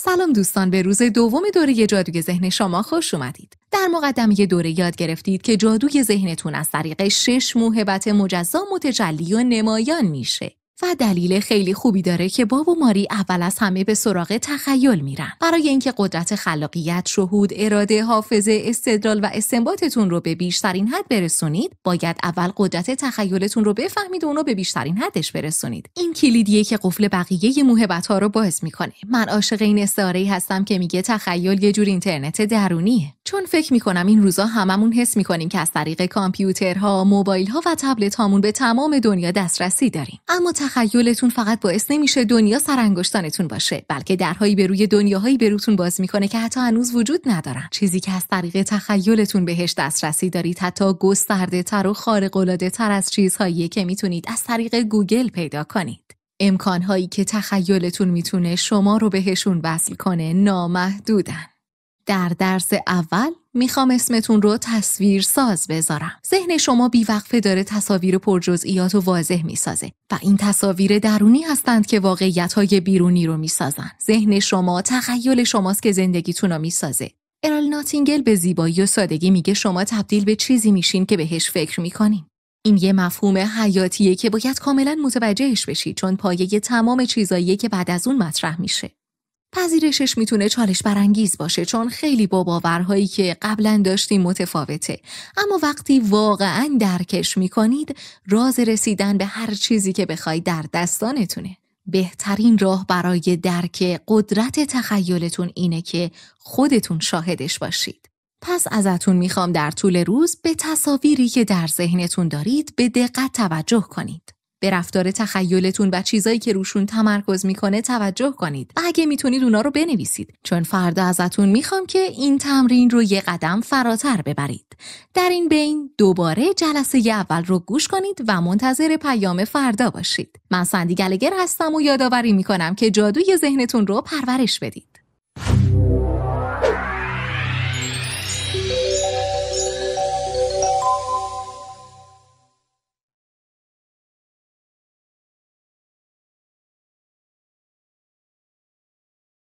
سلام دوستان، به روز دوم دوره جادوی ذهن شما خوش اومدید. در مقدمه دوره یاد گرفتید که جادوی ذهنتون از طریق 6 موهبت مجزا متجلی و نمایان میشه. و دلیل خیلی خوبی داره که باب و ماری اول از همه به سراغ تخیل میرن. برای اینکه قدرت خلاقیت، شهود، اراده، حافظه، استدلال و استنباطتون رو به بیشترین حد برسونید، باید اول قدرت تخیلتون رو بفهمید و اونو به بیشترین حدش برسونید. این کلیدیه که قفل بقیه موهبت‌ها رو باز میکنه. من عاشق این استعاره‌ای هستم که میگه تخیل یه جور اینترنت درونیه. چون فکر میکنم این روزا هممون حس میکنیم که از طریق کامپیوترها، موبایل‌ها و تبلت‌هامون به تمام دنیا دسترسی داریم. اما تخیلتون فقط باعث نمیشه دنیا سرانگشتانتون باشه، بلکه درهایی به روی دنیاهایی به روتون باز میکنه که حتی هنوز وجود ندارن. چیزی که از طریق تخیلتون بهش دسترسی دارید حتی گسترده‌تر و خارق‌العاده‌تر از چیزهایی که میتونید از طریق گوگل پیدا کنید. امکانهایی که تخیلتون میتونه شما رو بهشون وصل کنه نامحدودن. در درس اول میخوام اسمتون رو تصویر ساز بذارم. ذهن شما بیوقفه داره تصاویر پرجزئیات و واضح میسازه و این تصاویر درونی هستند که واقعیت‌های بیرونی رو میسازن. ذهن شما تخیل شماست که زندگیتون رو میسازه. ارل ناتینگل به زیبایی و سادگی میگه شما تبدیل به چیزی میشین که بهش فکر میکنین. این یه مفهوم حیاتیه که باید کاملا متوجهش بشید، چون پایه تمام چیزاییه که بعد از اون مطرح میشه. پذیرشش میتونه چالش برانگیز باشه، چون خیلی با باورهایی که قبلا داشتیم متفاوته. اما وقتی واقعا درکش میکنید، راز رسیدن به هر چیزی که بخواید در دستانتونه. بهترین راه برای درک قدرت تخیلتون اینه که خودتون شاهدش باشید. پس ازتون میخوام در طول روز به تصاویری که در ذهنتون دارید به دقت توجه کنید. به رفتار تخیلتون و چیزایی که روشون تمرکز میکنه توجه کنید. و اگه میتونید اونا رو بنویسید، چون فردا ازتون میخوام که این تمرین رو یه قدم فراتر ببرید. در این بین دوباره جلسه اول رو گوش کنید و منتظر پیام فردا باشید. من سندی گلگر هستم و یادآوری میکنم که جادوی ذهنتون رو پرورش بدید.